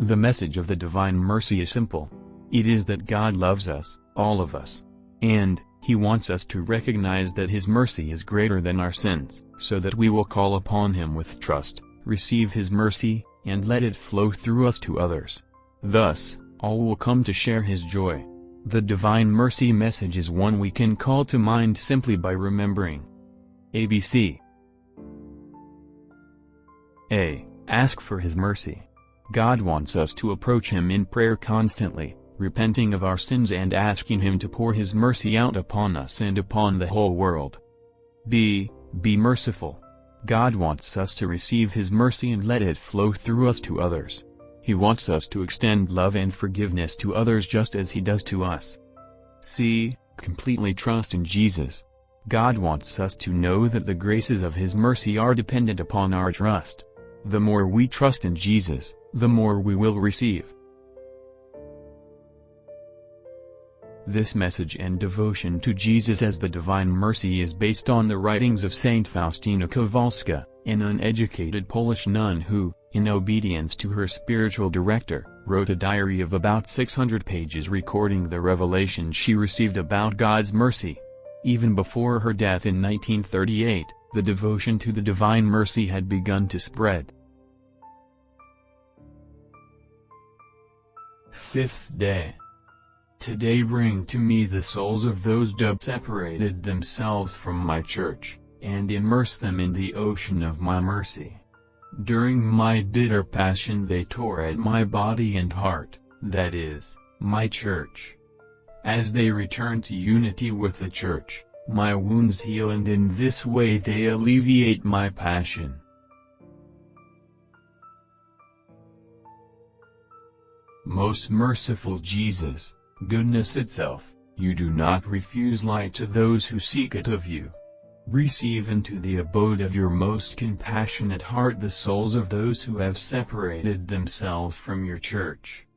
The message of the divine mercy is simple. It is that God loves us, all of us. And He wants us to recognize that His mercy is greater than our sins, so that we will call upon Him with trust, receive His mercy, and let it flow through us to others. Thus, all will come to share His joy. The divine mercy message is one we can call to mind simply by remembering. ABC. A. Ask for His mercy. God wants us to approach Him in prayer constantly, repenting of our sins and asking Him to pour His mercy out upon us and upon the whole world. B. Be merciful. God wants us to receive His mercy and let it flow through us to others. He wants us to extend love and forgiveness to others just as He does to us. C. Completely trust in Jesus. God wants us to know that the graces of His mercy are dependent upon our trust. The more we trust in Jesus, the more we will receive. This message and devotion to Jesus as the divine mercy is based on the writings of Saint Faustina Kowalska, an uneducated Polish nun who, in obedience to her spiritual director, wrote a diary of about 600 pages recording the revelation she received about God's mercy. Even before her death in 1938, the devotion to the divine mercy had begun to spread. Fifth day. Today bring to me the souls of those who have separated themselves from my church, and immerse them in the ocean of my mercy. During my bitter passion they tore at my body and heart, that is, my church. As they return to unity with the church, my wounds heal, and in this way they alleviate my passion. Most merciful Jesus, goodness itself, you do not refuse light to those who seek it of you. Receive into the abode of your most compassionate heart the souls of those who have separated themselves from your church.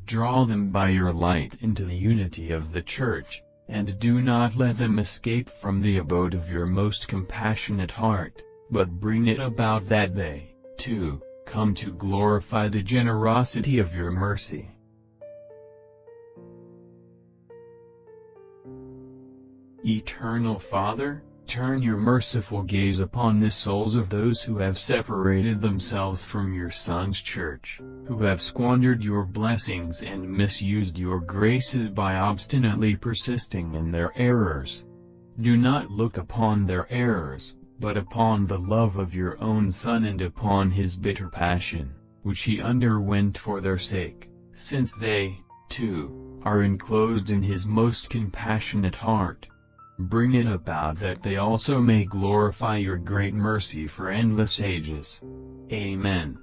Draw them by your light into the unity of the church, and do not let them escape from the abode of your most compassionate heart, but bring it about that they, too, come to glorify the generosity of your mercy. Eternal Father, turn your merciful gaze upon the souls of those who have separated themselves from your Son's church, who have squandered your blessings and misused your graces by obstinately persisting in their errors. Do not look upon their errors, but upon the love of your own Son and upon His bitter passion, which He underwent for their sake, since they, too, are enclosed in His most compassionate heart. Bring it about that they also may glorify your great mercy for endless ages. Amen.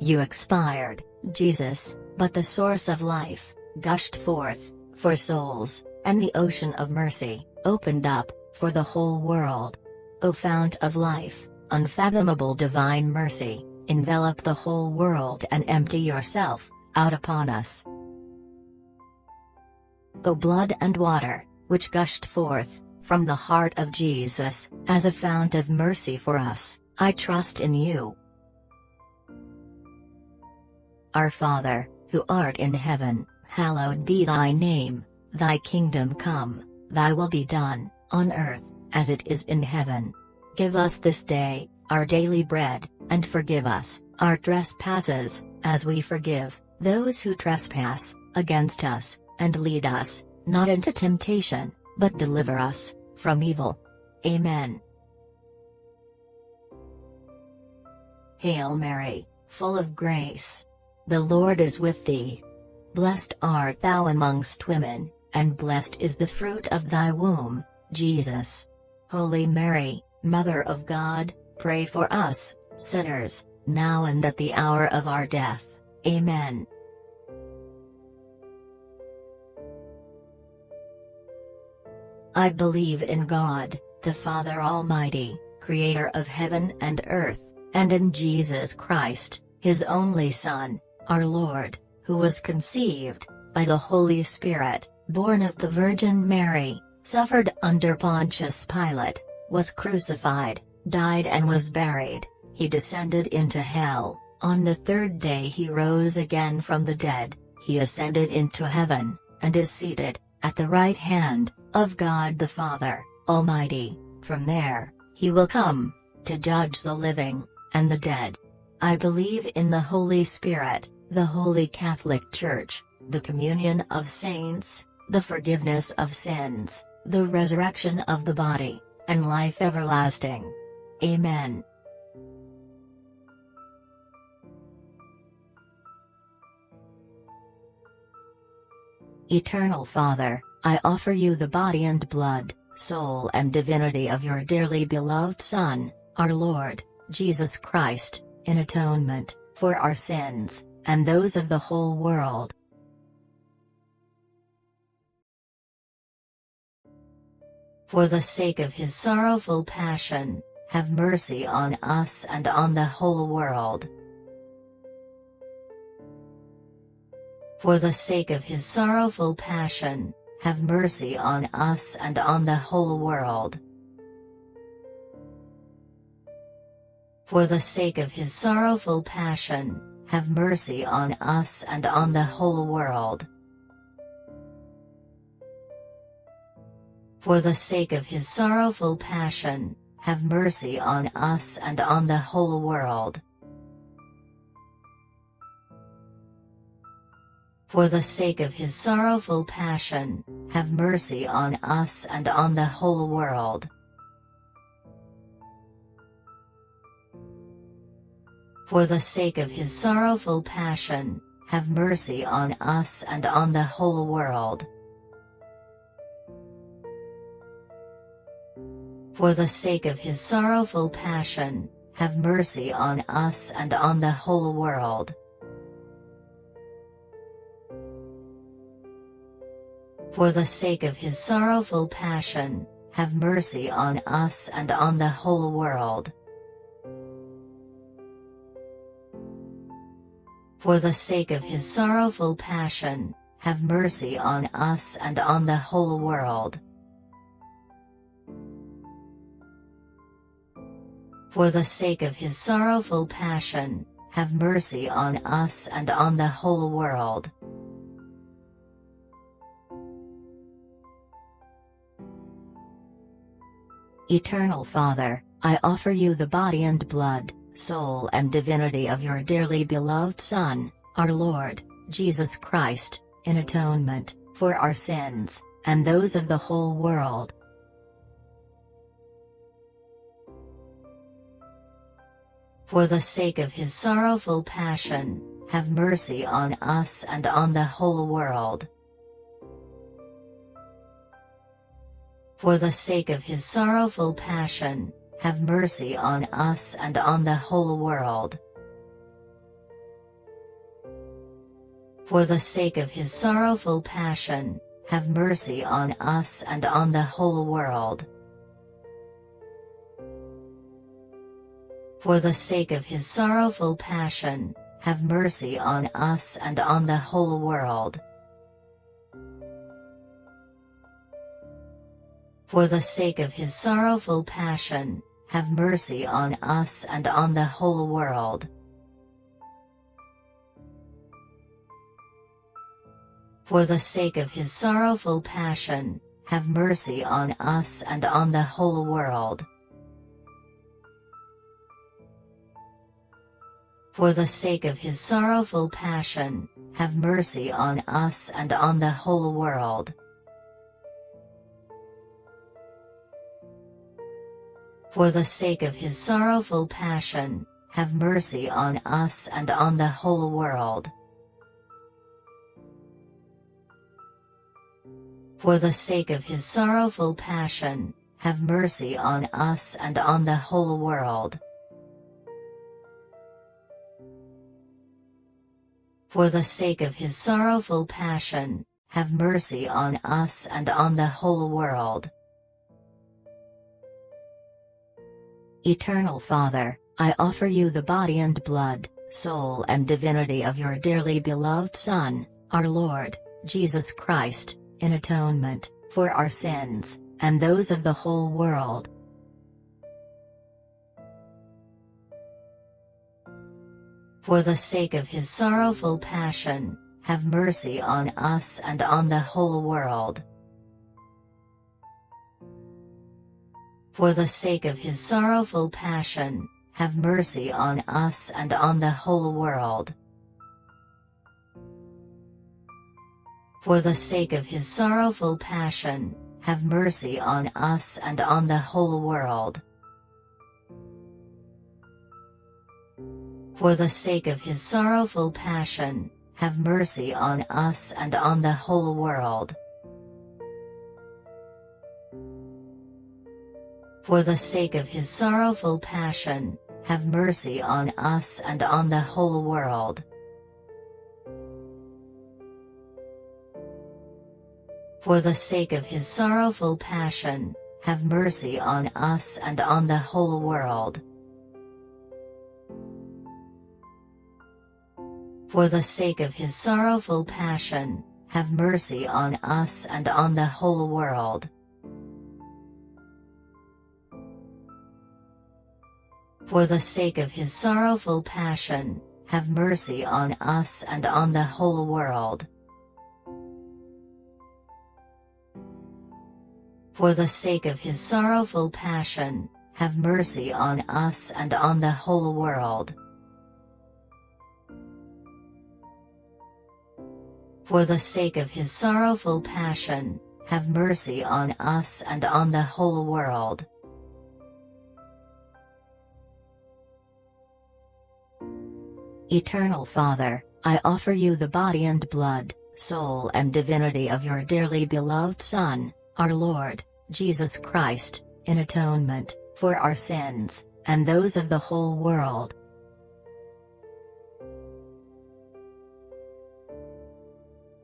You expired, Jesus, but the source of life gushed forth for souls, and the ocean of mercy opened up for the whole world. O fount of life, unfathomable divine mercy, envelop the whole world and empty yourself out upon us. O blood and water, which gushed forth from the heart of Jesus as a fount of mercy for us, I trust in you. Our Father, who art in heaven, hallowed be thy name, thy kingdom come, thy will be done, on earth, as it is in heaven. Give us this day our daily bread, and forgive us our trespasses, as we forgive those who trespass against us, and lead us not into temptation, but deliver us from evil. Amen. Hail Mary, full of grace. The Lord is with thee. Blessed art thou amongst women, and blessed is the fruit of thy womb, Jesus. Holy Mary, Mother of God, pray for us, sinners, now and at the hour of our death. Amen. I believe in God, the Father Almighty, creator of heaven and earth, and in Jesus Christ, His only Son, our Lord, who was conceived by the Holy Spirit, born of the Virgin Mary, suffered under Pontius Pilate, was crucified, died and was buried. He descended into hell. On the third day he rose again from the dead. He ascended into heaven, and is seated at the right hand of God the Father Almighty. From there, he will come to judge the living and the dead. I believe in the Holy Spirit, the Holy Catholic Church, the communion of saints, the forgiveness of sins, the resurrection of the body, and life everlasting. Amen. Eternal Father, I offer you the body and blood, soul and divinity of your dearly beloved Son, our Lord, Jesus Christ, in atonement for our sins, and those of the whole world. For the sake of his sorrowful passion, have mercy on us and on the whole world. For the sake of his sorrowful passion, have mercy on us and on the whole world. For the sake of his sorrowful passion, have mercy on us and on the whole world. For the sake of his sorrowful passion, have mercy on us and on the whole world. For the sake of his sorrowful passion, have mercy on us and on the whole world. For the sake of his sorrowful passion, have mercy on us and on the whole world. For the sake of his sorrowful passion, have mercy on us and on the whole world. For the sake of his sorrowful passion, have mercy on us and on the whole world. For the sake of his sorrowful passion, have mercy on us and on the whole world. For the sake of his sorrowful passion, have mercy on us and on the whole world. Eternal Father, I offer you the body and blood, soul and divinity of your dearly beloved Son, our Lord, Jesus Christ, in atonement for our sins, and those of the whole world. For the sake of his sorrowful passion, have mercy on us and on the whole world. For the sake of his sorrowful passion, have mercy on us and on the whole world. For the sake of his sorrowful passion, have mercy on us and on the whole world. For the sake of his sorrowful passion, have mercy on us and on the whole world. For the sake of his sorrowful passion, have mercy on us and on the whole world. For the sake of his sorrowful passion, have mercy on us and on the whole world. For the sake of his sorrowful passion, have mercy on us and on the whole world. For the sake of his sorrowful passion, have mercy on us and on the whole world. For the sake of his sorrowful passion, have mercy on us and on the whole world. For the sake of his sorrowful passion, have mercy on us and on the whole world. Eternal Father, I offer you the body and blood, soul and divinity of your dearly beloved Son, our Lord, Jesus Christ, in atonement for our sins, and those of the whole world. For the sake of his sorrowful passion, have mercy on us and on the whole world. For the sake of his sorrowful passion, have mercy on us and on the whole world. For the sake of his sorrowful passion, have mercy on us and on the whole world. For the sake of his sorrowful passion, have mercy on us and on the whole world. For the sake of his sorrowful passion, have mercy on us and on the whole world. For the sake of his sorrowful passion, have mercy on us and on the whole world. For the sake of his sorrowful passion, have mercy on us and on the whole world. For the sake of his sorrowful passion, have mercy on us and on the whole world. For the sake of his sorrowful passion, have mercy on us and on the whole world. For the sake of his sorrowful passion, have mercy on us and on the whole world. Eternal Father, I offer you the body and blood, soul and divinity of your dearly beloved Son, our Lord, Jesus Christ, in atonement for our sins, and those of the whole world.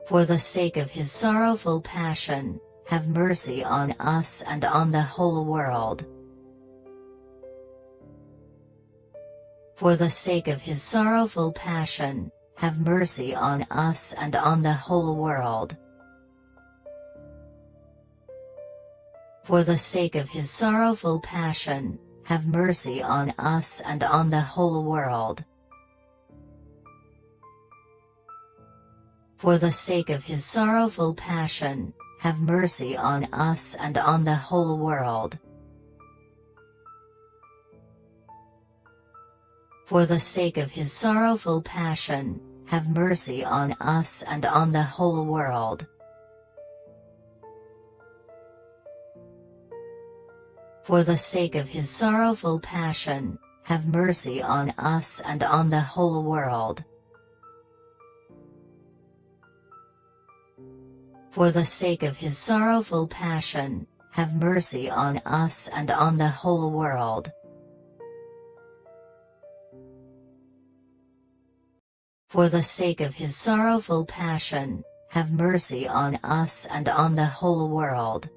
For the sake of his sorrowful passion, have mercy on us and on the whole world. For the sake of his sorrowful passion, have mercy on us and on the whole world. For the sake of his sorrowful passion, have mercy on us and on the whole world. For the sake of his sorrowful passion, have mercy on us and on the whole world. For the sake of his sorrowful passion, have mercy on us and on the whole world. For the sake of his sorrowful passion, have mercy on us and on the whole world. For the sake of his sorrowful passion, have mercy on us and on the whole world. For the sake of his sorrowful passion, have mercy on us and on the whole world.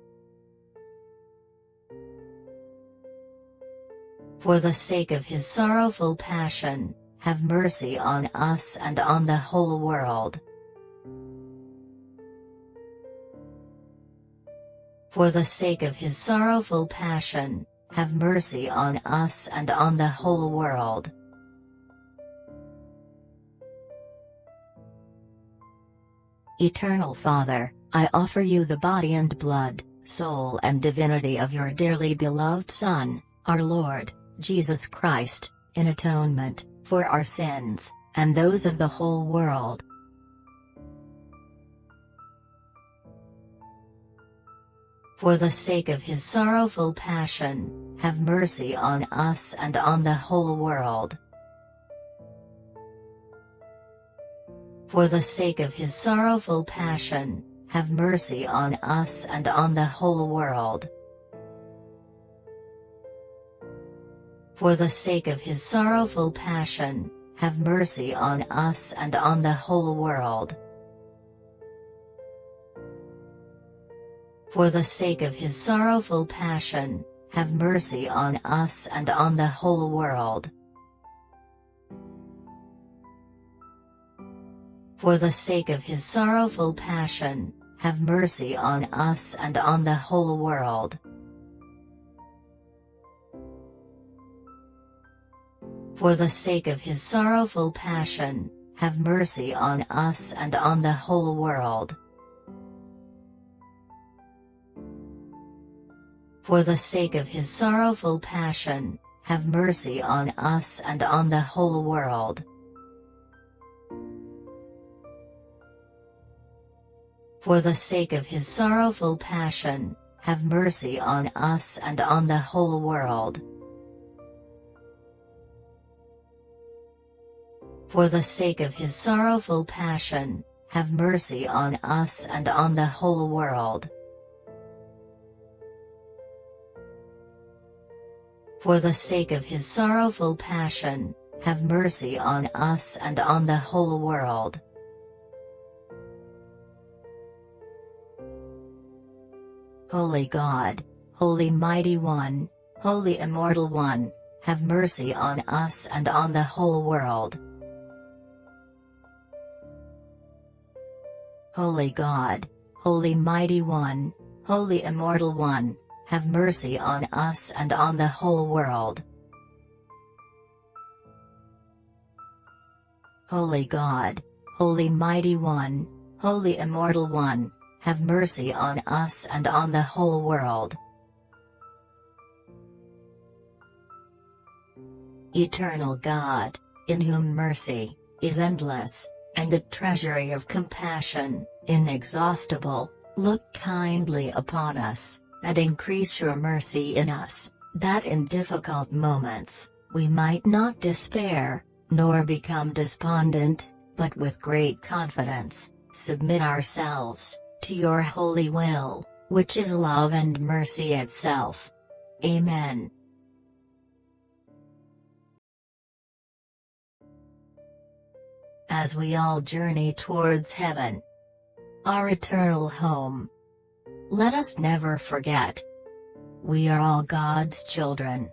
For the sake of his sorrowful passion, have mercy on us and on the whole world. For the sake of his sorrowful passion, have mercy on us and on the whole world. Eternal Father, I offer you the body and blood, soul and divinity of your dearly beloved Son, our Lord, Jesus Christ, in atonement for our sins, and those of the whole world. For the sake of his sorrowful passion, have mercy on us and on the whole world. For the sake of his sorrowful passion, have mercy on us and on the whole world. For the sake of his sorrowful passion, have mercy on us and on the whole world. For the sake of his sorrowful passion, have mercy on us and on the whole world. For the sake of his sorrowful passion, have mercy on us and on the whole world. For the sake of his sorrowful passion, have mercy on us and on the whole world. For the sake of his sorrowful passion, have mercy on us and on the whole world. For the sake of his sorrowful passion, have mercy on us and on the whole world. For the sake of his sorrowful passion, have mercy on us and on the whole world. For the sake of his sorrowful passion, have mercy on us and on the whole world. Holy God, Holy Mighty One, Holy Immortal One, have mercy on us and on the whole world. Holy God, Holy Mighty One, Holy Immortal One, have mercy on us and on the whole world. Holy God, Holy Mighty One, Holy Immortal One, have mercy on us and on the whole world. Eternal God, in whom mercy is endless, and the treasury of compassion inexhaustible, look kindly upon us, and increase your mercy in us, that in difficult moments, we might not despair, nor become despondent, but with great confidence, submit ourselves to your holy will, which is love and mercy itself. Amen. As we all journey towards heaven, our eternal home, let us never forget, we are all God's children.